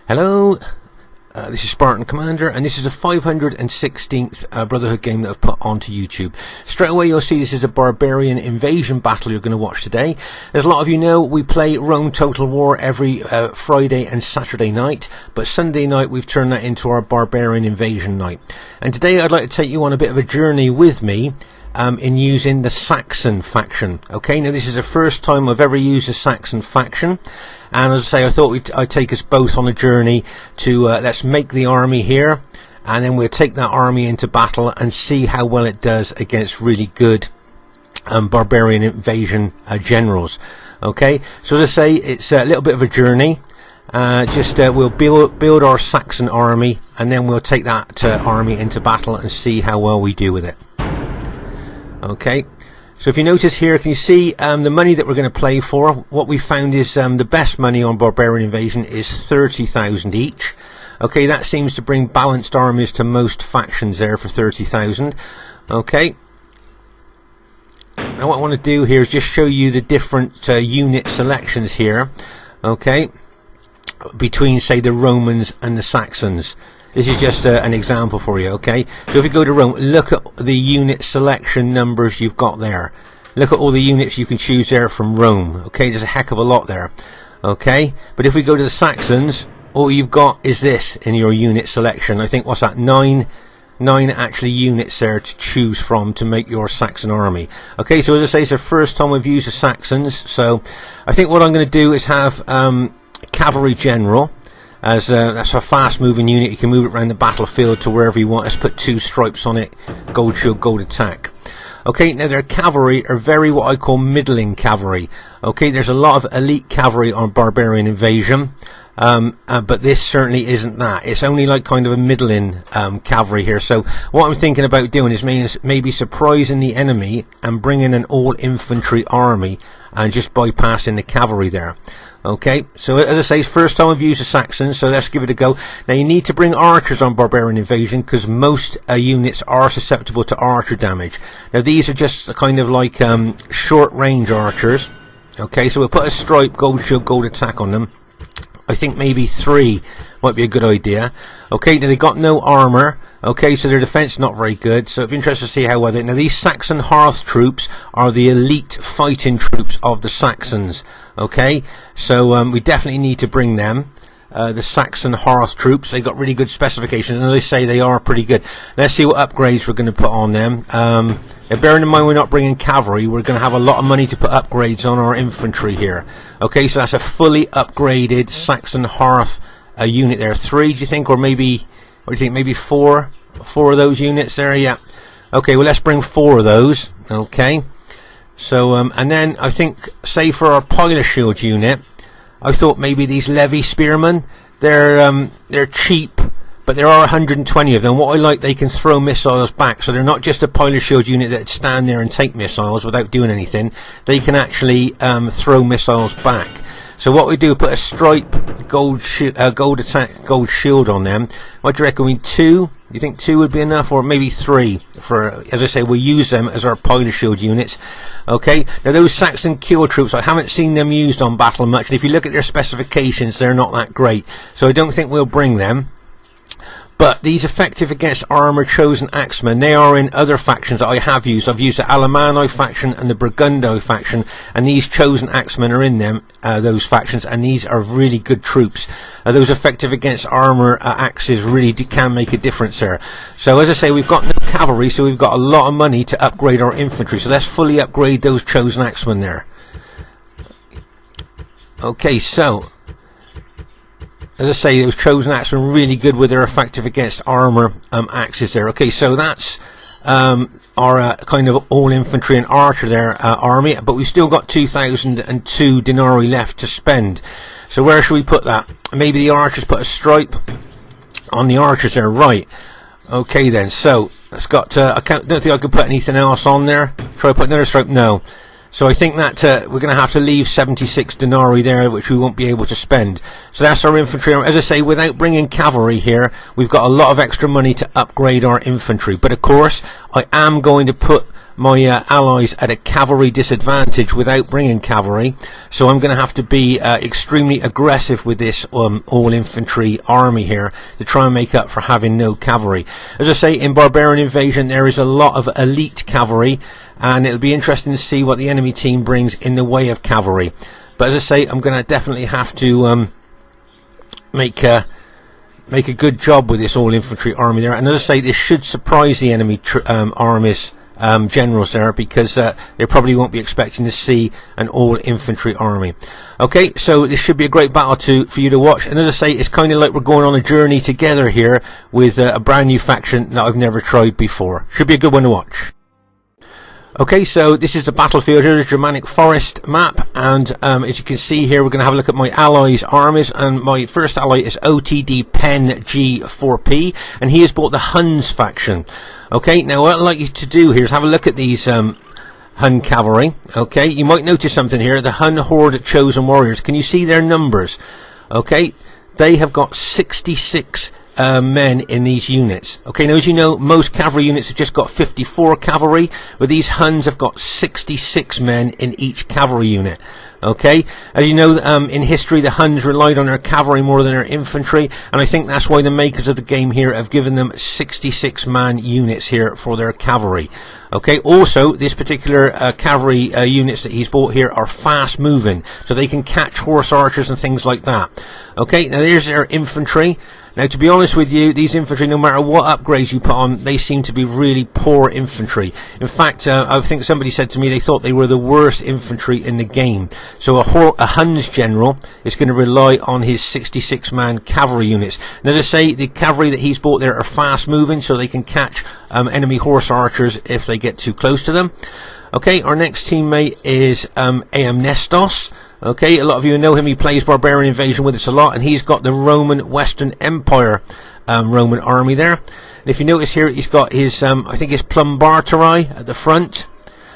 Hello, this is Spartan Commander, and this is the 516th Brotherhood game that I've put onto YouTube. Straight away you'll see this is a Barbarian Invasion battle you're going to watch today. As a lot of you know, we play Rome Total War every Friday and Saturday night, but Sunday night we've turned that into our Barbarian Invasion night. And today I'd like to take you on a bit of a journey with me in using the Saxon faction. Okay, now this is the first time I've ever used a Saxon faction, and as I say, I thought I'd take us both on a journey to let's make the army here, and then we'll take that army into battle and see how well it does against really good Barbarian Invasion generals. Okay, so as I say, it's a little bit of a journey. We'll build our Saxon army, and then we'll take that army into battle and see how well we do with it. Okay, so if you notice here, can you see the money that we're going to play for? What we found is the best money on Barbarian Invasion is 30,000 each. Okay, that seems to bring balanced armies to most factions there for 30,000. Okay, now what I want to do here is just show you the different unit selections here. Okay, between say the Romans and the Saxons. This is just an example for you, okay? So if you go to Rome, look at the unit selection numbers you've got there. Look at all the units you can choose there from Rome, okay? There's a heck of a lot there, okay? But if we go to the Saxons, all you've got is this in your unit selection. I think, what's that, nine actually units there to choose from to make your Saxon army. Okay, so as I say, it's the first time we've used the Saxons, so I think what I'm going to do is have cavalry general. As that's a fast moving unit, you can move it around the battlefield to wherever you want. Let's put 2 stripes on it, gold shield, gold attack. Okay, now their cavalry are very what I call middling cavalry. Okay, there's a lot of elite cavalry on Barbarian Invasion, but this certainly isn't that. It's only like kind of a middling cavalry here. So what I'm thinking about doing is maybe surprising the enemy and bringing an all infantry army and just bypassing the cavalry there. Okay, so as I say, it's first time I've used the Saxons, so let's give it a go. Now you need to bring archers on Barbarian Invasion because most units are susceptible to archer damage. Now these are just kind of like short range archers. Okay, so we'll put a stripe, gold shield, gold attack on them. I think maybe 3 might be a good idea. Okay, now they got no armour. Okay, so their defence not very good. So it'd be interesting to see how well they... Now these Saxon hearth troops are the elite fighting troops of the Saxons. Okay, so we definitely need to bring them. The Saxon hearth troops, they got really good specifications, and as I say, they are pretty good. Let's see what upgrades we're going to put on them. Bearing in mind we're not bringing cavalry, we're going to have a lot of money to put upgrades on our infantry here. Okay, so that's a fully upgraded Saxon hearth unit there. 3, do you think, or maybe, what do you think, maybe 4 of those units there? Yeah. Okay, well let's bring 4 of those. Okay, so and then I think, say for our pilot shield unit, I thought maybe these levy spearmen, they're cheap, but there are 120 of them. What I like, they can throw missiles back, so they're not just a pilot shield unit that stand there and take missiles without doing anything. They can actually throw missiles back. So what we do, put a stripe, gold attack, gold shield on them. What do you reckon? 2? You think 2 would be enough, or maybe 3? For, as I say, we'll use them as our pilot shield units. Okay, now those Saxon kill troops, I haven't seen them used on battle much, and if you look at their specifications, they're not that great. So I don't think we'll bring them. But these effective against armour chosen axemen, they are in other factions that I have used. I've used the Alemanni faction and the Burgundo faction, and these chosen axemen are in them, those factions, and these are really good troops. Those effective against armour axes really can make a difference there. So as I say, we've got no cavalry, so we've got a lot of money to upgrade our infantry. So let's fully upgrade those chosen axemen there. Okay, so as I say, those chosen axemen really good with their effective against armour axes there. Okay, so that's our kind of all infantry and archer there army, but we've still got 2,002 denarii left to spend. So where should we put that? Maybe the archers, put a stripe on the archers there, right? Okay then, so it's got I don't think I could put anything else on there. Try to put another stripe, no. So I think that we're going to have to leave 76 denarii there, which we won't be able to spend. So that's our infantry. As I say, without bringing cavalry here, we've got a lot of extra money to upgrade our infantry. But of course, I am going to put my allies at a cavalry disadvantage without bringing cavalry, so I'm going to have to be extremely aggressive with this all infantry army here to try and make up for having no cavalry. As I say, in Barbarian Invasion there is a lot of elite cavalry, and it'll be interesting to see what the enemy team brings in the way of cavalry. But as I say, I'm going to definitely have to make a good job with this all infantry army there. And as I say, this should surprise the enemy armies generals there, because they probably won't be expecting to see an all infantry army. Okay, so this should be a great battle for you to watch. And as I say, it's kind of like we're going on a journey together here with a brand new faction that I've never tried before. Should be a good one to watch. Okay, so this is the battlefield here, the Germanic Forest map, and as you can see here, we're going to have a look at my allies' armies, and my first ally is OTD Pen G4P, and he has bought the Huns faction. Okay, now what I'd like you to do here is have a look at these Hun cavalry. Okay, you might notice something here, the Hun Horde Chosen Warriors. Can you see their numbers? Okay, they have got 66 men in these units. Okay, now as you know, most cavalry units have just got 54 cavalry, but these Huns have got 66 men in each cavalry unit. Okay, as you know, in history the Huns relied on their cavalry more than their infantry, and I think that's why the makers of the game here have given them 66 man units here for their cavalry. Okay, also this particular cavalry units that he's bought here are fast moving, so they can catch horse archers and things like that. Okay, now there's their infantry. Now, to be honest with you, these infantry, no matter what upgrades you put on, they seem to be really poor infantry. In fact, I think somebody said to me they thought they were the worst infantry in the game. So a Huns general is going to rely on his 66-man cavalry units. And as I say, the cavalry that he's bought there are fast moving, so they can catch enemy horse archers if they get too close to them. Okay, our next teammate is Nestos. Okay, a lot of you know him. He plays Barbarian Invasion with us a lot, and he's got the Roman Western Empire Roman army there. And if you notice here, he's got his I think his Plumbartari at the front.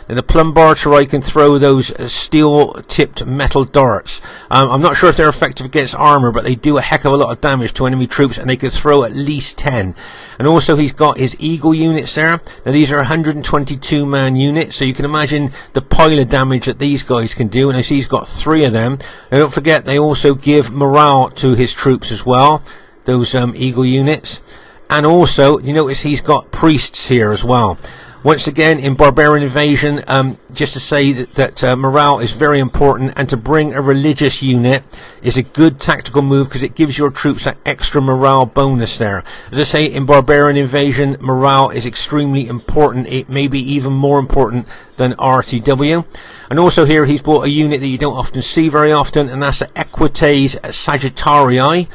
And the Plumbartari can throw those steel-tipped metal darts. I'm not sure if they're effective against armor, but they do a heck of a lot of damage to enemy troops, and they can throw at least 10. And also he's got his Eagle units there. Now these are 122-man units, so you can imagine the pile of damage that these guys can do. And I see he's got 3 of them. And don't forget, they also give morale to his troops as well, those Eagle units. And also, you notice he's got priests here as well. Once again, in Barbarian Invasion, just to say that morale is very important, and to bring a religious unit is a good tactical move because it gives your troops that extra morale bonus there. As I say, in Barbarian Invasion, morale is extremely important. It may be even more important than RTW. And also here, he's bought a unit that you don't often see very often, and that's the Equites Sagittarii.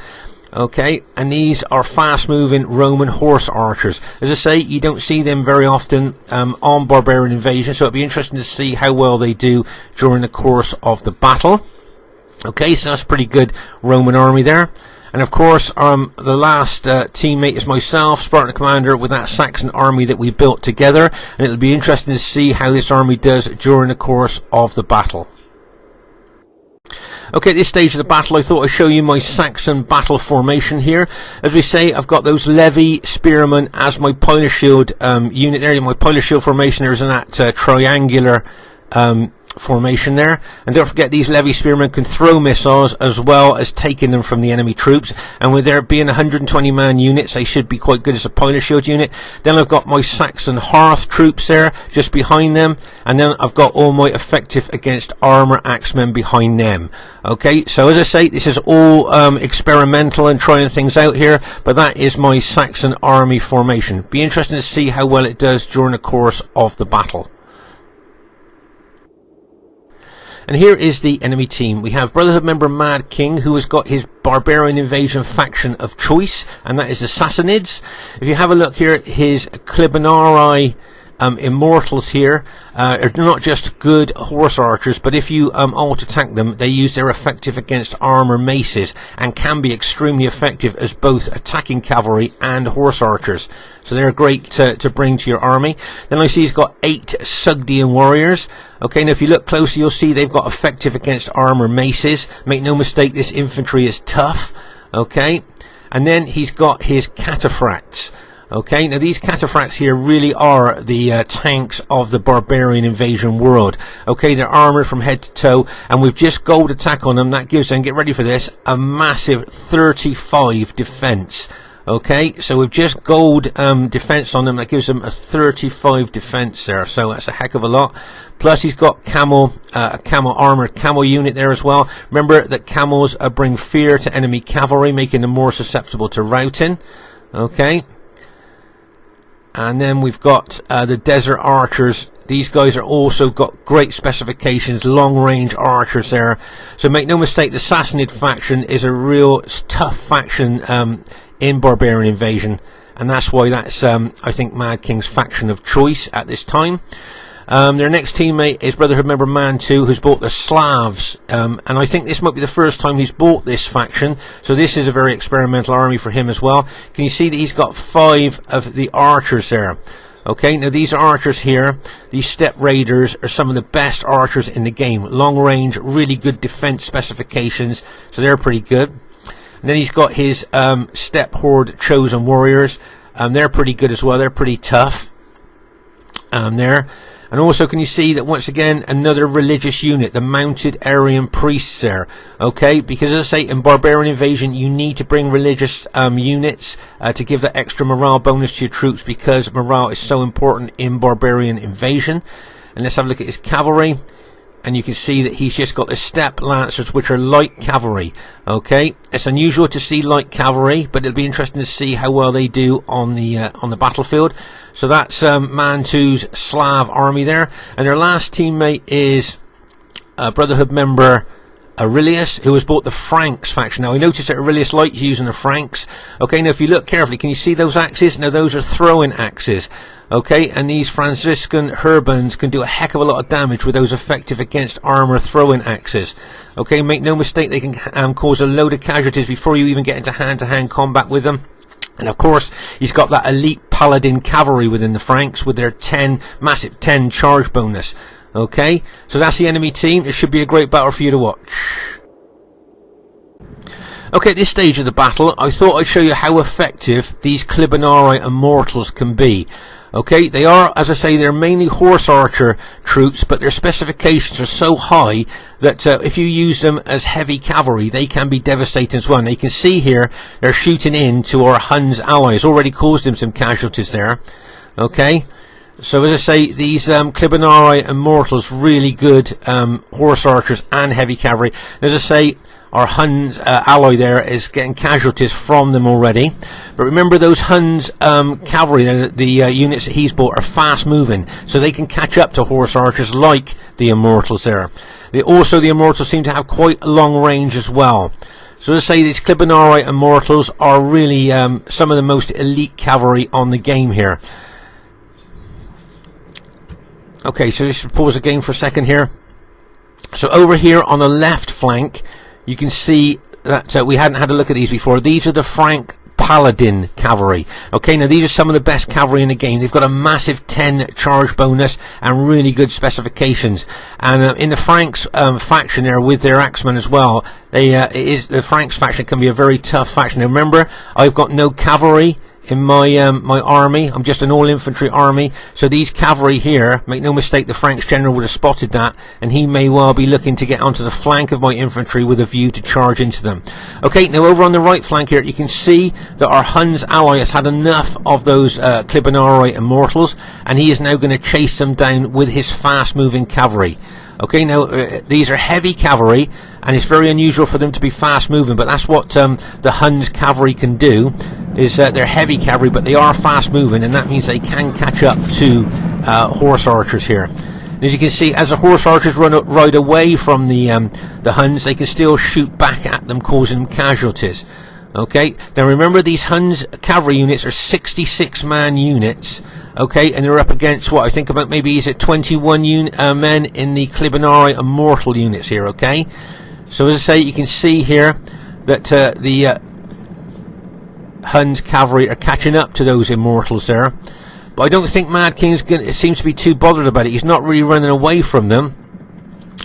Okay, and these are fast-moving Roman horse archers. As I say, you don't see them very often on Barbarian Invasion, so it'll be interesting to see how well they do during the course of the battle. Okay, so that's a pretty good Roman army there. And of course, the last teammate is myself, Spartan Commander, with that Saxon army that we built together. And it'll be interesting to see how this army does during the course of the battle. Okay, at this stage of the battle, I thought I'd show you my Saxon battle formation here. As we say, I've got those Levy Spearmen as my Pilot Shield unit there. My Pilot Shield formation there is in that triangular formation there. And don't forget, these Levy Spearmen can throw missiles as well as taking them from the enemy troops. And with there being 120-man units, they should be quite good as a Pilot Shield unit. Then I've got my Saxon Hearth troops there just behind them. And then I've got all my effective against armor axemen behind them. Okay, so as I say, this is all experimental and trying things out here, but that is my Saxon army formation. Be interesting to see how well it does during the course of the battle. And here is the enemy team. We have Brotherhood member Mad King, who has got his Barbarian Invasion faction of choice, and that is the Sassanids. If you have a look here, his Clibanarii Immortals here are not just good horse archers, but if you auto attack them, they use their effective against armor maces and can be extremely effective as both attacking cavalry and horse archers. So they're great to bring to your army. Then I see he's got 8 Sugdian warriors. Okay, now if you look closely, you'll see they've got effective against armor maces. Make no mistake, this infantry is tough. Okay, and then he's got his Cataphracts. Okay, now these cataphracts here really are the tanks of the Barbarian Invasion world. Okay, they're armoured from head to toe, and we've just gold attack on them. That gives them, get ready for this, a massive 35 defence. Okay, so we've just gold defence on them. That gives them a 35 defence there, so that's a heck of a lot. Plus he's got camel, a camel armoured camel unit there as well. Remember that camels bring fear to enemy cavalry, making them more susceptible to routing. Okay. And then we've got the desert archers. These guys are also got great specifications, long range archers there. So make no mistake, the Sassanid faction is a real tough faction in Barbarian Invasion, and that's why that's I think Mad King's faction of choice at this time. Their next teammate is Brotherhood member Man 2, who's bought the Slavs, and I think this might be the first time he's bought this faction, so this is a very experimental army for him as well. Can you see that he's got 5 of the archers there? Okay, now these archers here, these step raiders, are some of the best archers in the game. Long range, really good defense specifications, so they're pretty good. And then he's got his step horde chosen warriors. They're pretty good as well. They're pretty tough there. And also, can you see that once again another religious unit, the mounted Aryan priests there? Okay, because as I say, in Barbarian Invasion you need to bring religious units to give that extra morale bonus to your troops, because morale is so important in Barbarian Invasion. And let's have a look at his cavalry. And you can see that he's just got the step lancers, which are light cavalry. Okay, it's unusual to see light cavalry, but it'll be interesting to see how well they do on the battlefield. So that's Man 2's Slav army there, and their last teammate is Brotherhood member Aurelius, who has bought the Franks faction. Now I noticed that Aurelius likes using the Franks. Okay, now if you look carefully, can you see those axes? Now those are throwing axes. Okay, and these Franciscan Urbans can do a heck of a lot of damage with those effective against armour throwing axes. Okay, make no mistake, they can cause a load of casualties before you even get into hand-to-hand combat with them. And of course, he's got that elite paladin cavalry within the Franks with their massive 10 charge bonus. Okay, so that's the enemy team. It should be a great battle for you to watch. Okay, at this stage of the battle, I thought I'd show you how effective these Clibonari Immortals can be. Okay, they are, as I say, they're mainly horse archer troops, but their specifications are so high that if you use them as heavy cavalry, they can be devastating as well. And you can see here, they're shooting into our Huns allies, already caused them some casualties there. Okay, so as I say, these Clibonari Immortals, really good horse archers and heavy cavalry. As I say, our Huns ally there is getting casualties from them already. But remember, those Huns cavalry, the units that he's bought, are fast moving, so they can catch up to horse archers like the Immortals there. The Immortals seem to have quite a long range as well. So to say, these Clibonari Immortals are really some of the most elite cavalry on the game here. Okay, so let's pause the game for a second here. So over here on the left flank, you can see that we hadn't had a look at these before. These are the Frank Paladin cavalry. Okay, now these are some of the best cavalry in the game. They've got a massive 10 charge bonus and really good specifications. And in the Franks faction there, with their axemen as well, the Franks faction can be a very tough faction. Now remember, I've got no cavalry in my my army. I'm just an all infantry army, so these cavalry here, make no mistake, the Franks general would have spotted that, and he may well be looking to get onto the flank of my infantry with a view to charge into them. Okay, now over on the right flank here, you can see that our Huns ally has had enough of those Clibonari Immortals, and he is now going to chase them down with his fast moving cavalry. Okay, now these are heavy cavalry, and it's very unusual for them to be fast moving, but that's what the Huns cavalry can do, is they're heavy cavalry, but they are fast moving, and that means they can catch up to horse archers here. And as you can see, as the horse archers ride away from the Huns, they can still shoot back at them, causing them casualties. Okay, now remember, these Huns cavalry units are 66-man units. Okay, and they're up against what I think about, maybe is it 21 men in the Clibonari Immortal units here. Okay, so as I say, you can see here that the Huns cavalry are catching up to those Immortals there, but I don't think Mad King seems to be too bothered about it. He's not really running away from them.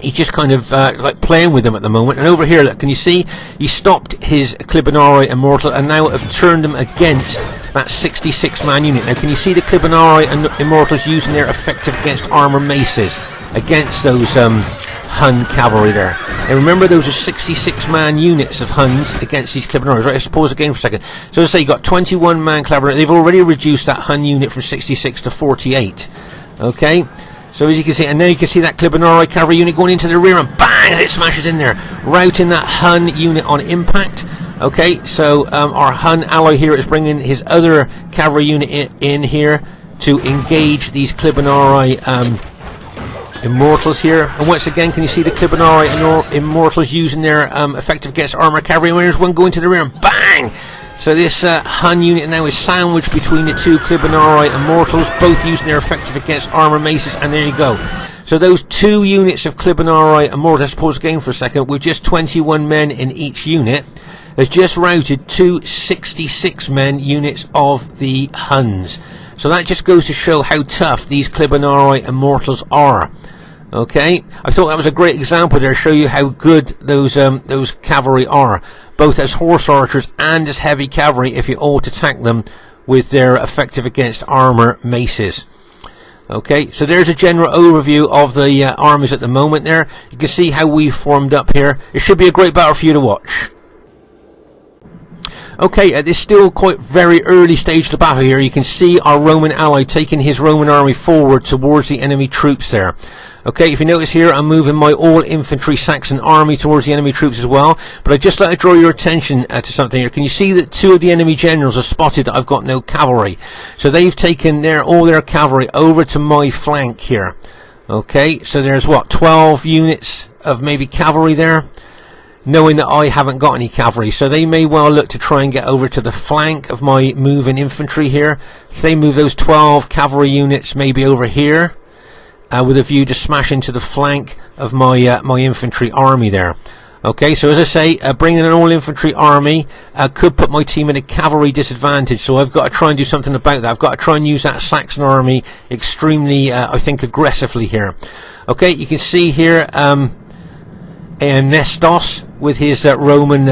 He's just kind of like playing with them at the moment. And over here, look, can you see he stopped his Clibonari Immortal and now have turned them against that 66-man unit. Now, can you see the Clibanarii and Immortals using their effective against armor maces against those Hun cavalry there? Now remember, those are 66-man units of Huns against these Clibanarii. Right, let's pause again for a second. So as I say, you've got 21-man Clibanarii. They've already reduced that Hun unit from 66 to 48. Okay, so as you can see, and now you can see that Clibanarii cavalry unit going into the rear, and bang, it smashes in there, routing that Hun unit on impact. Okay, so our Hun ally here is bringing his other cavalry unit in here to engage these Clibanarii Immortals here. And once again, can you see the Clibanarii Immortals using their effective against armor cavalry? And there's one going to the rear, and bang! So this Hun unit now is sandwiched between the two Clibanarii Immortals, both using their effective against armor maces, and there you go. So those two units of Clibanarii Immortals, let's pause again for a second, with just 21 men in each unit, has just routed two 66-men units of the Huns. So that just goes to show how tough these Clibanarii Immortals are. Okay, I thought that was a great example there to show you how good those cavalry are, both as horse archers and as heavy cavalry if you auto attack them with their effective against armor maces. Okay, so there's a general overview of the armies at the moment there. You can see how we've formed up here. It should be a great battle for you to watch. Okay, at this still quite very early stage of the battle here, you can see our Roman ally taking his Roman army forward towards the enemy troops there. Okay, if you notice here, I'm moving my all-infantry Saxon army towards the enemy troops as well. But I'd just like to draw your attention to something here. Can you see that two of the enemy generals have spotted that I've got no cavalry? So they've taken all their cavalry over to my flank here. Okay, so there's what, 12 units of maybe cavalry there, knowing that I haven't got any cavalry. So they may well look to try and get over to the flank of my moving infantry here. If they move those 12 cavalry units maybe over here, with a view to smash into the flank of my my infantry army there. Okay, so as I say, bringing an all-infantry army could put my team in a cavalry disadvantage, so I've got to try and do something about that. I've got to try and use that Saxon army extremely, I think, aggressively here. Okay, you can see here Nestos with his Roman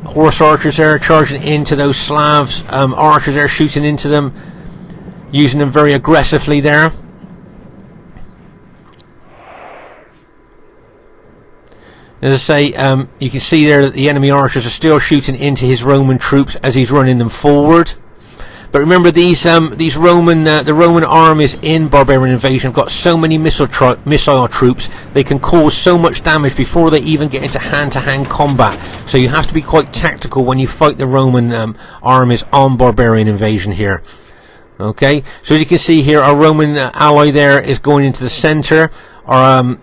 horse archers there, charging into those Slavs archers there, shooting into them, using them very aggressively there. As I say, you can see there that the enemy archers are still shooting into his Roman troops as he's running them forward. But remember, these the Roman armies in Barbarian Invasion have got so many missile troops, they can cause so much damage before they even get into hand-to-hand combat. So you have to be quite tactical when you fight the Roman armies on Barbarian Invasion here. Okay, so as you can see here, our Roman ally there is going into the centre. Our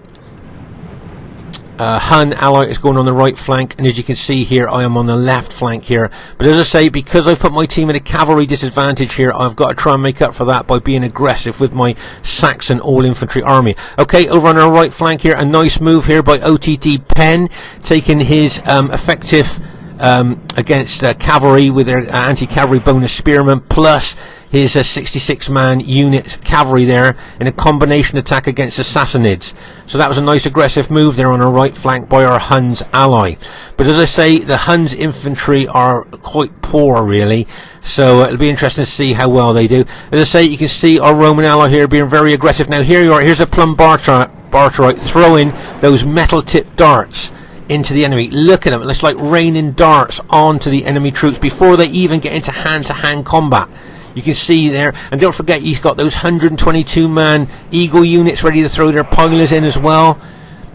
Hun ally is going on the right flank, and as you can see here, I am on the left flank here. But as I say, because I've put my team in a cavalry disadvantage here, I've got to try and make up for that by being aggressive with my Saxon all-infantry army. Okay, over on our right flank here, a nice move here by OTT Penn, taking his effective against cavalry with their anti-cavalry bonus spearmen, plus his 66-man unit cavalry there in a combination attack against the Sassanids. So that was a nice aggressive move there on our right flank by our Huns ally. But as I say, the Huns infantry are quite poor really, so it'll be interesting to see how well they do. As I say, you can see our Roman ally here being very aggressive. Now here you are, here's a plumb Barterite throwing those metal tipped darts into the enemy. Look at them, it's like raining darts onto the enemy troops before they even get into hand-to-hand combat. You can see there, and don't forget he's got those 122-man Eagle units ready to throw their pilers in as well.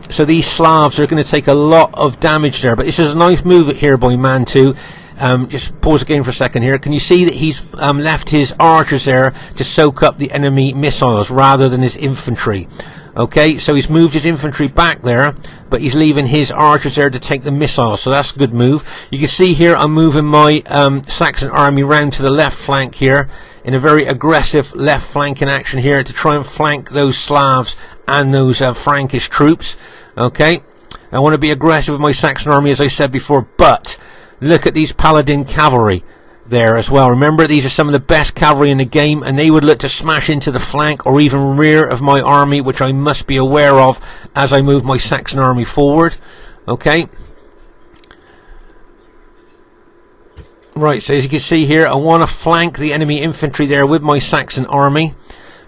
So these Slavs are going to take a lot of damage there, but this is a nice move here by Man 2. Just pause again for a second here. Can you see that he's left his archers there to soak up the enemy missiles rather than his infantry? Okay, so he's moved his infantry back there, but he's leaving his archers there to take the missiles, so that's a good move. You can see here I'm moving my Saxon army round to the left flank here in a very aggressive left flanking action here to try and flank those Slavs and those Frankish troops. Okay, I want to be aggressive with my Saxon army as I said before, but look at these Paladin cavalry there as well. Remember, these are some of the best cavalry in the game, and they would look to smash into the flank or even rear of my army, which I must be aware of as I move my Saxon army forward. Okay, Right, so as you can see here, I want to flank the enemy infantry there with my Saxon army,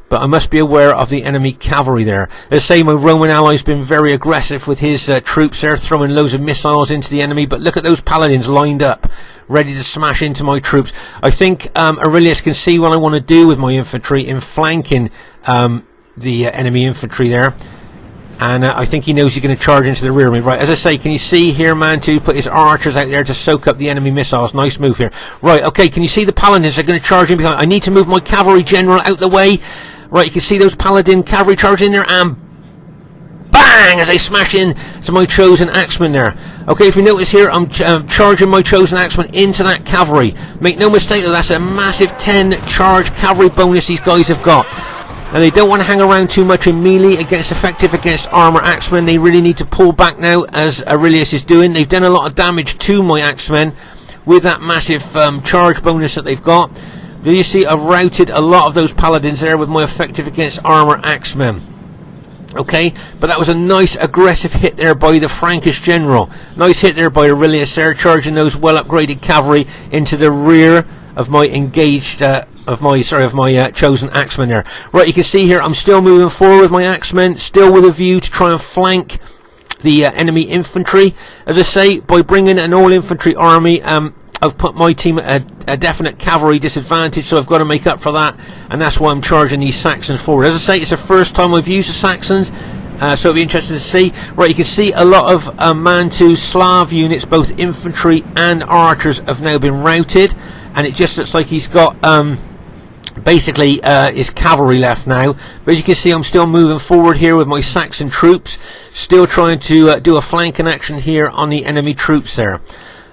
but I must be aware of the enemy cavalry there. As I say, my Roman ally's been very aggressive with his troops there, throwing loads of missiles into the enemy, but look at those paladins lined up, ready to smash into my troops. I think Aurelius can see what I want to do with my infantry in flanking the enemy infantry there. And I think he knows he's going to charge into the rear of me. Right, as I say, can you see here, man, to put his archers out there to soak up the enemy missiles. Nice move here. Right, okay, can you see the paladins are going to charge in behind? I need to move my cavalry general out the way. Right, you can see those paladin cavalry charge in there, and bang, as they smash in to my chosen axemen there. Okay, if you notice here, I'm charging my chosen axemen into that cavalry. Make no mistake that that's a massive 10 charge cavalry bonus these guys have got. And they don't want to hang around too much in melee effective against armor axemen. They really need to pull back now, as Aurelius is doing. They've done a lot of damage to my axemen with that massive charge bonus that they've got. Do you see, I've routed a lot of those paladins there with my effective against armor axemen. Okay, but that was a nice aggressive hit there by the Frankish general. Nice hit there by Aurelius there, charging those well upgraded cavalry into the rear of my engaged of my chosen axemen there. Right, you can see here I'm still moving forward with my axemen, still with a view to try and flank the enemy infantry. As I say, by bringing an all infantry army, I've put my team at a definite cavalry disadvantage, so I've got to make up for that, and that's why I'm charging these Saxons forward. As I say, it's the first time I've used the Saxons, so it'll be interesting to see. Right, you can see a lot of Man-to Slav units, both infantry and archers, have now been routed, and it just looks like he's got basically his cavalry left now. But as you can see, I'm still moving forward here with my Saxon troops, still trying to do a flanking action here on the enemy troops there.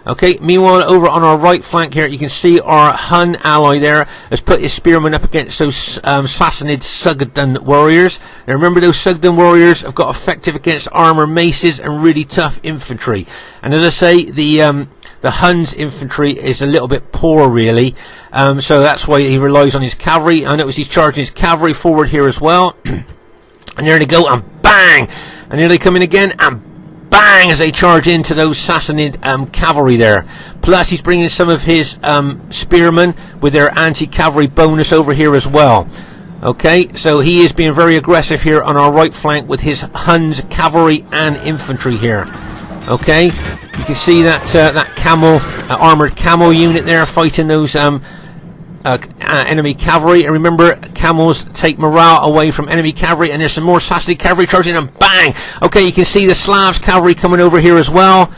Okay, meanwhile, over on our right flank here, you can see our Hun ally there has put his spearmen up against those Sassanid Sugden warriors. Now remember, those Sugden warriors have got effective against armor maces and really tough infantry. And as I say, the Huns infantry is a little bit poor, really. So that's why he relies on his cavalry. I notice he's charging his cavalry forward here as well. And there they go, and bang! And here they come in again, and bang, as they charge into those Sassanid cavalry there. Plus he's bringing some of his spearmen with their anti-cavalry bonus over here as well. Okay, so he is being very aggressive here on our right flank with his Huns cavalry and infantry here. Okay, you can see that that camel, armoured camel unit there fighting those enemy cavalry. And remember, camels take morale away from enemy cavalry, and there's some more Sassanid cavalry charging, and bang! Okay, you can see the Slavs cavalry coming over here as well,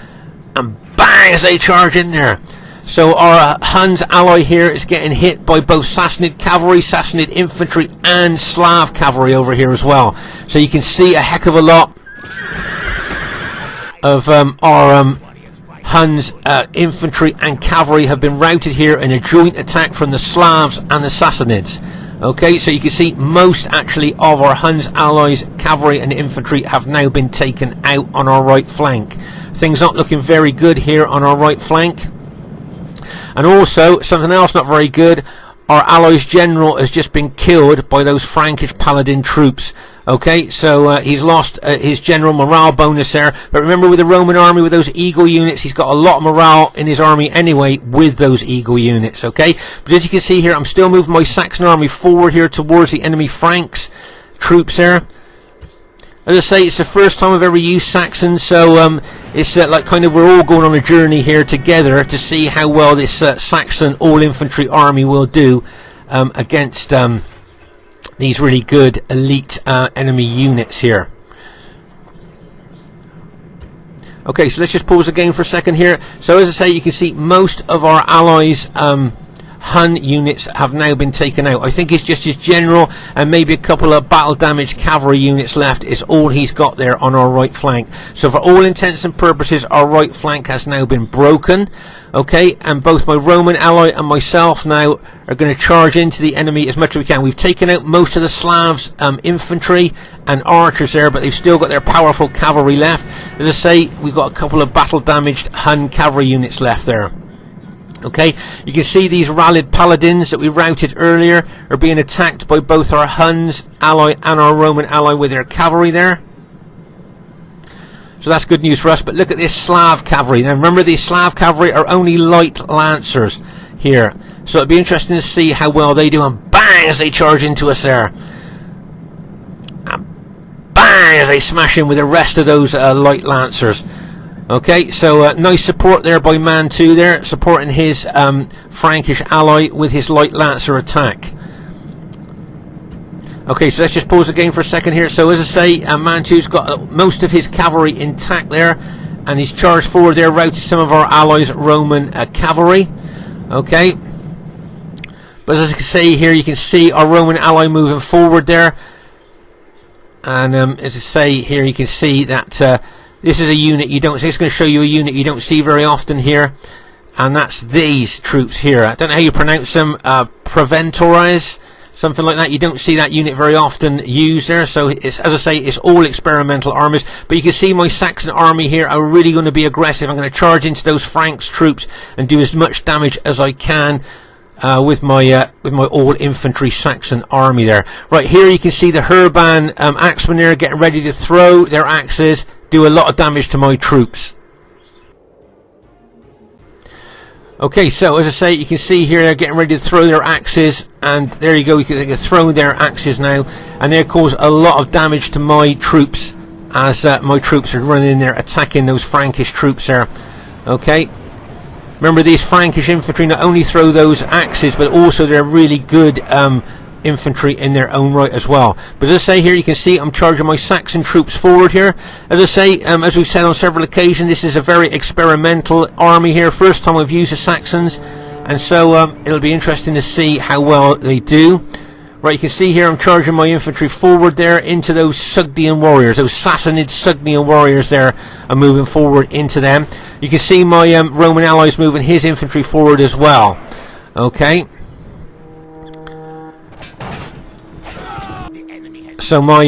and bang, as they charge in there. So our Huns ally here is getting hit by both Sassanid cavalry, Sassanid infantry, and Slav cavalry over here as well. So you can see a heck of a lot of our Huns infantry and cavalry have been routed here in a joint attack from the Slavs and the Sassanids. Okay, so you can see most actually of our Huns allies, cavalry and infantry, have now been taken out on our right flank. Things not looking very good here on our right flank. And also, something else not very good, our allies' general has just been killed by those Frankish paladin troops. Okay, so he's lost his general morale bonus there. But remember, with the Roman army, with those eagle units, he's got a lot of morale in his army anyway with those eagle units. Okay, but as you can see here, I'm still moving my Saxon army forward here towards the enemy Franks troops there. As I say, it's the first time I've ever used Saxons, so it's like kind of we're all going on a journey here together to see how well this Saxon all-infantry army will do against these really good elite enemy units here. Okay, so let's just pause the game for a second here. So as I say, you can see most of our allies' Hun units have now been taken out. I think it's just his general and maybe a couple of battle damaged cavalry units left is all he's got there on our right flank. So for all intents and purposes, our right flank has now been broken. Okay, and both my Roman ally and myself now are going to charge into the enemy as much as we can. We've taken out most of the Slavs infantry and archers there, but they've still got their powerful cavalry left. As I say, we've got a couple of battle damaged Hun cavalry units left there. Okay, you can see these rallied paladins that we routed earlier are being attacked by both our Huns ally and our Roman ally with their cavalry there. So that's good news for us. But look at this Slav cavalry. Now remember, these Slav cavalry are only light lancers here. So it'll be interesting to see how well they do. And bang, as they charge into us there. And bang, as they smash in with the rest of those light lancers. Okay, so nice support there by Man 2 there, supporting his Frankish ally with his light lancer attack. Okay, so let's just pause the game for a second here. So as I say, Man 2's got most of his cavalry intact there, and he's charged forward there, routed some of our allies' Roman cavalry. Okay, but as I can say here, you can see our Roman ally moving forward there, and as I say here, you can see that this is a unit you don't see. It's going to show you a unit you don't see very often here, and that's these troops here. I don't know how you pronounce them, Preventories, something like that. You don't see that unit very often used there. So it's, as I say, it's all experimental armies. But you can see my Saxon army here are really going to be aggressive. I'm going to charge into those Franks troops and do as much damage as I can with my all infantry Saxon army there. Right here you can see the Hurban axemen there getting ready to throw their axes, do a lot of damage to my troops. Okay, so as I say, you can see here they're getting ready to throw their axes, and there you go, they can throw their axes now, and they cause a lot of damage to my troops as my troops are running in there attacking those Frankish troops there. Okay, remember, these Frankish infantry not only throw those axes, but also they're really good infantry in their own right as well. But as I say here, you can see I'm charging my Saxon troops forward here. As I say, as we've said on several occasions, this is a very experimental army here. First time I've used the Saxons, and so it'll be interesting to see how well they do. Right, you can see here I'm charging my infantry forward there into those Sogdian warriors, those Sassanid Sogdian warriors there. I'm moving forward into them. You can see my Roman allies moving his infantry forward as well. Okay. So my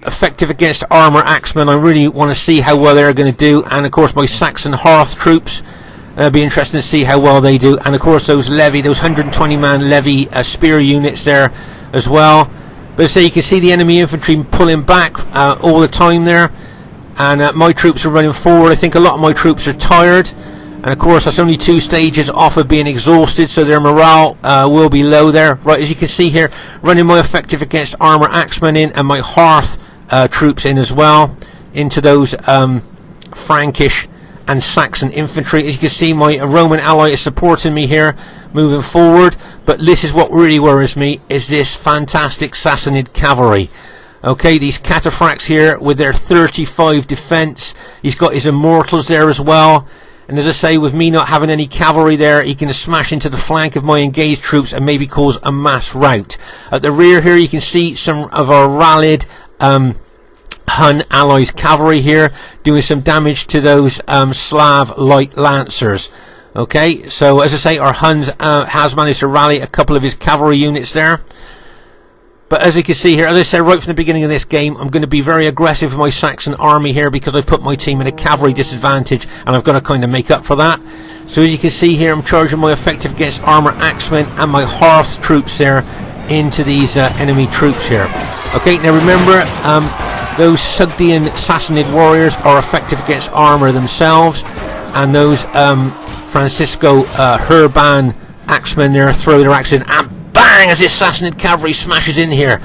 effective against armour axemen, I really want to see how well they're going to do. And of course my Saxon Hearth troops, it'll be interesting to see how well they do. And of course those levy, those 120 man levy spear units there as well. But so you can see the enemy infantry pulling back all the time there. And my troops are running forward. I think a lot of my troops are tired. And of course that's only 2 stages off of being exhausted, so their morale will be low there. Right, as you can see here, running my effective against armour axemen in, and my Hearth troops in as well, into those Frankish and Saxon infantry. As you can see, my Roman ally is supporting me here, moving forward. But this is what really worries me, is this fantastic Sassanid cavalry. Okay, these cataphracts here with their 35 defence. He's got his immortals there as well. And as I say, with me not having any cavalry there, he can smash into the flank of my engaged troops and maybe cause a mass rout. At the rear here, you can see some of our rallied Hun allies cavalry here, doing some damage to those Slav light lancers. Okay, so as I say, our Huns has managed to rally a couple of his cavalry units there. But as you can see here, as I said right from the beginning of this game, I'm going to be very aggressive with my Saxon army here because I've put my team at a cavalry disadvantage, and I've got to kind of make up for that. So as you can see here, I'm charging my effective against armour axemen and my Hearth troops there into these enemy troops here. Okay, now remember, those Sogdian Sassanid warriors are effective against armour themselves, and those Francisco Hurban axemen there throw their axes in, and bang, as this Sassanid cavalry smashes in here.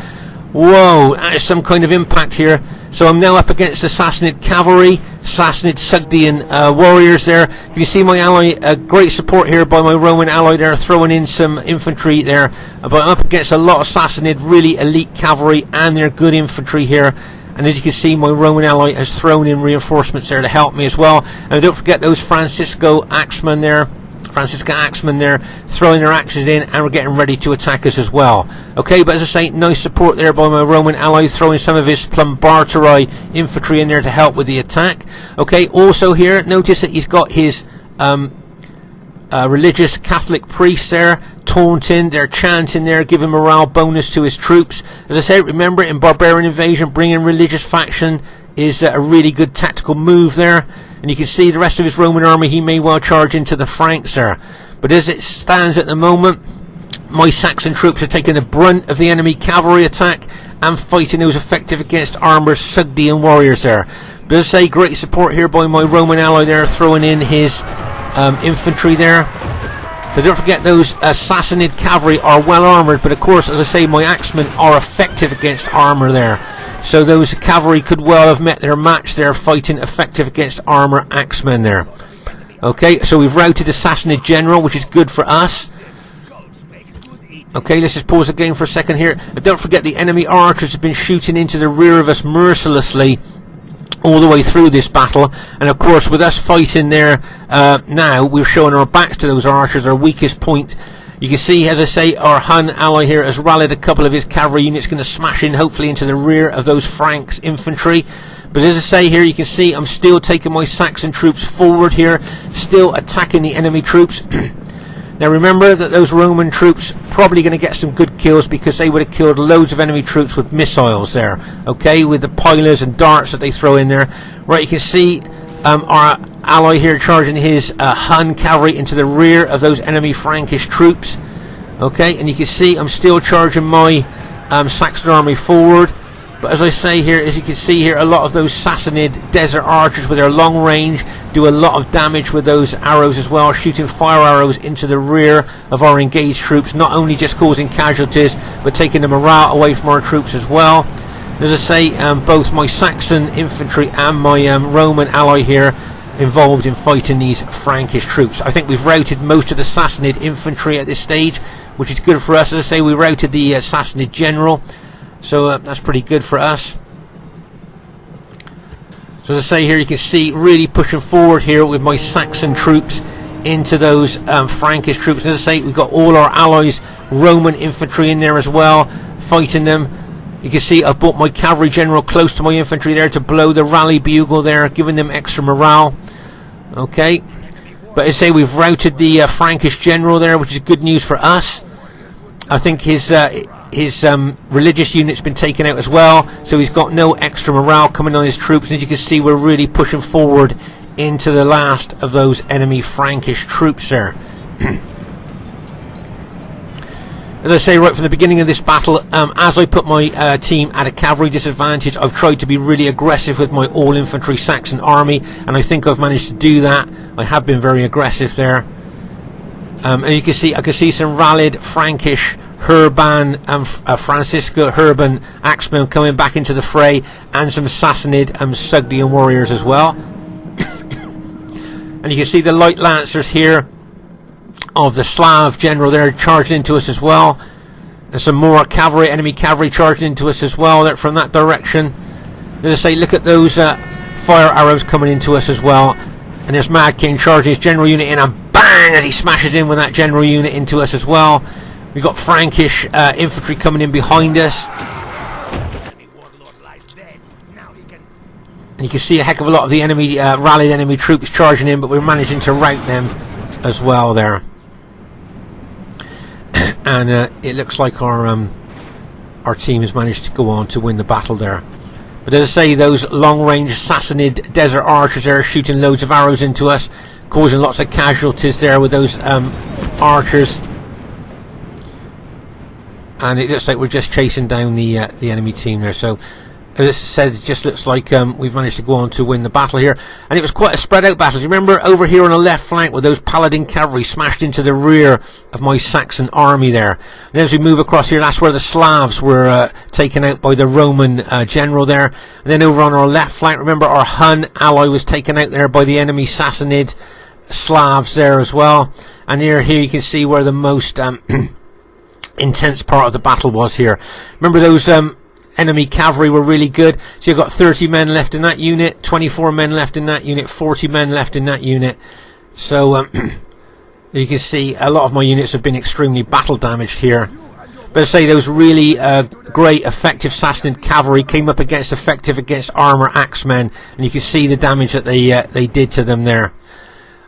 Whoa, that is some kind of impact here. So I'm now up against the Sassanid cavalry, Sassanid Sogdian warriors there. Can you see my ally? Great support here by my Roman ally there, throwing in some infantry there. But I'm up against a lot of Sassanid, really elite cavalry, and their good infantry here. And as you can see, my Roman ally has thrown in reinforcements there to help me as well. And don't forget those Franciscan axemen there, throwing their axes in, and we're getting ready to attack us as well. Okay, but as I say, nice support there by my Roman allies, throwing some of his Plumbarteri infantry in there to help with the attack. Okay, also here, notice that he's got his religious Catholic priests there taunting, they're chanting there, giving morale bonus to his troops. As I said, remember, in Barbarian Invasion, bringing religious faction is a really good tactical move there. And you can see the rest of his Roman army, he may well charge into the Franks there. But as it stands at the moment, my Saxon troops are taking the brunt of the enemy cavalry attack, and fighting those effective against armoured Sogdian warriors there. But as I say, great support here by my Roman ally there, throwing in his infantry there. But don't forget, those Sassanid cavalry are well armoured, but of course, as I say, my axemen are effective against armour there. So those cavalry could well have met their match there, fighting effective against armour axemen there. Okay, so we've routed the Sassanid general, which is good for us. Okay, let's just pause the game for a second here. And don't forget, the enemy archers have been shooting into the rear of us mercilessly all the way through this battle, and of course with us fighting there now, we're showing our backs to those archers, our weakest point. You can see, as I say, our Hun ally here has rallied a couple of his cavalry units, going to smash in hopefully into the rear of those Franks infantry. But as I say here, you can see I'm still taking my Saxon troops forward here, still attacking the enemy troops. Now remember that those Roman troops probably going to get some good kills, because they would have killed loads of enemy troops with missiles there, okay, with the pilers and darts that they throw in there. Right, you can see our ally here charging his Hun cavalry into the rear of those enemy Frankish troops, okay, and you can see I'm still charging my Saxon army forward. But as I say here, as you can see here, a lot of those Sassanid desert archers with their long range do a lot of damage with those arrows as well, shooting fire arrows into the rear of our engaged troops, not only just causing casualties, but taking the morale away from our troops as well. As I say, both my Saxon infantry and my Roman ally here involved in fighting these Frankish troops. I think we've routed most of the Sassanid infantry at this stage, which is good for us. As I say, we routed the Sassanid general. So that's pretty good for us. So as I say here, you can see really pushing forward here with my Saxon troops into those Frankish troops. And as I say, we've got all our allies, Roman infantry in there as well, fighting them. You can see I've brought my cavalry general close to my infantry there to blow the rally bugle there, giving them extra morale. Okay. But as I say, we've routed the Frankish general there, which is good news for us. I think his religious unit's been taken out as well, so he's got no extra morale coming on his troops. And as you can see, we're really pushing forward into the last of those enemy Frankish troops there. As I say right from the beginning of this battle, as I put my team at a cavalry disadvantage, I've tried to be really aggressive with my all-infantry Saxon army, and I think I've managed to do that. I have been very aggressive there. As you can see, I can see some rallied Frankish Hurban and Francisco Hurban axemen coming back into the fray, and some Sassanid and Sogdian warriors as well. And you can see the light lancers here of the Slav general there charging into us as well, and some more cavalry, enemy cavalry charging into us as well there from that direction. As I say, look at those fire arrows coming into us as well, and there's Mad King charging his general unit in, and bang, as he smashes in with that general unit into us as well. We've got Frankish infantry coming in behind us. And you can see a heck of a lot of the enemy rallied enemy troops charging in, but we're managing to rout them as well there. And it looks like our team has managed to go on to win the battle there. But as I say, those long-range Sassanid desert archers there are shooting loads of arrows into us, causing lots of casualties there with those archers. And it looks like we're just chasing down the enemy team there. So, as I said, it just looks like we've managed to go on to win the battle here. And it was quite a spread out battle. Do you remember over here on the left flank where those Paladin cavalry smashed into the rear of my Saxon army there? And then as we move across here, that's where the Slavs were taken out by the Roman general there. And then over on our left flank, remember our Hun ally was taken out there by the enemy Sassanid Slavs there as well. And here you can see where the most intense part of the battle was here. Remember those enemy cavalry were really good. So you've got 30 men left in that unit, 24 men left in that unit, 40 men left in that unit. So you can see a lot of my units have been extremely battle damaged here. But I say those really great effective Sassanid cavalry came up against effective against armour axemen, and you can see the damage that they did to them there.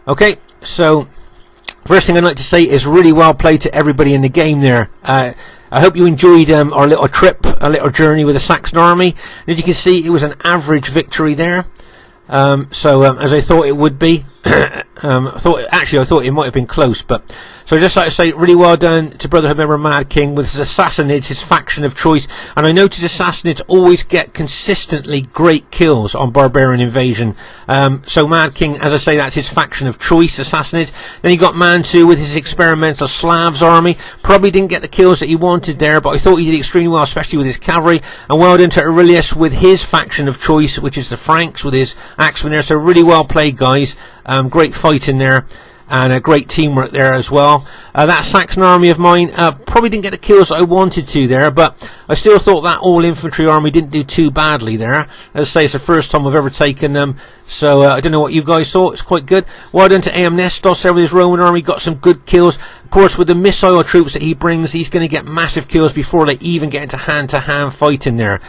Okay, so first thing I'd like to say is really well played to everybody in the game there. I hope you enjoyed our little trip, a little journey with the Saxon army. And as you can see, it was an average victory there. As I thought it would be. I thought it might have been close, but so I'd just like to say really well done to Brotherhood member Mad King with his Sassanids, his faction of choice. And I noticed the Sassanids always get consistently great kills on Barbarian Invasion. So Mad King, as I say, that's his faction of choice, the Sassanids. Then you got Mantu with his experimental Slavs army. Probably didn't get the kills that he wanted there, but I thought he did extremely well, especially with his cavalry. And well done to Aurelius with his faction of choice, which is the Franks, with his axemen there. So really well played, guys. Great fight in there, and a great teamwork there as well. That Saxon army of mine probably didn't get the kills that I wanted to there, but I still thought that all infantry army didn't do too badly there. As I say, it's the first time I've ever taken them, so I don't know what you guys thought. It's quite good. Well done to AM Nestos there with his Roman army, got some good kills. Of course, with the missile troops that he brings, he's going to get massive kills before they even get into hand-to-hand fighting there.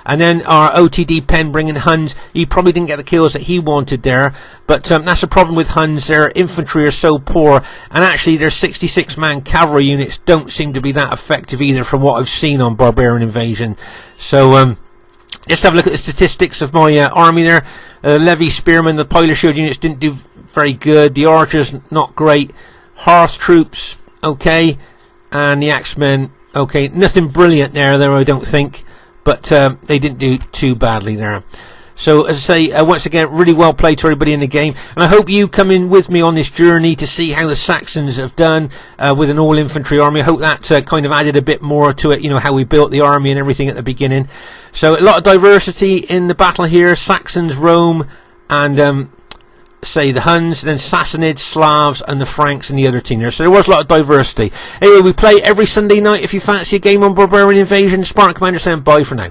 And then our OTD Pen bringing Huns, he probably didn't get the kills that he wanted there, but that's the problem with Huns. Their infantry are so poor, and actually their 66-man cavalry units don't seem to be that effective either from what I've seen on Barbarian Invasion. So just have a look at the statistics of my army there. Levy Spearmen, the Pilot Shield units didn't do very good, the archers not great, Hearth troops okay, and the axemen okay. Nothing brilliant there though, I don't think, but they didn't do too badly there. So as I say, once again, really well played to everybody in the game, and I hope you come in with me on this journey to see how the Saxons have done with an all infantry army. I hope that kind of added a bit more to it, you know, how we built the army and everything at the beginning. So a lot of diversity in the battle here. Saxons, Rome, and say the Huns, then Sassanids, Slavs, and the Franks and the other team there. So there was a lot of diversity. Anyway, we play every Sunday night. If you fancy a game on Barbarian Invasion, Spartan Commander saying bye for now.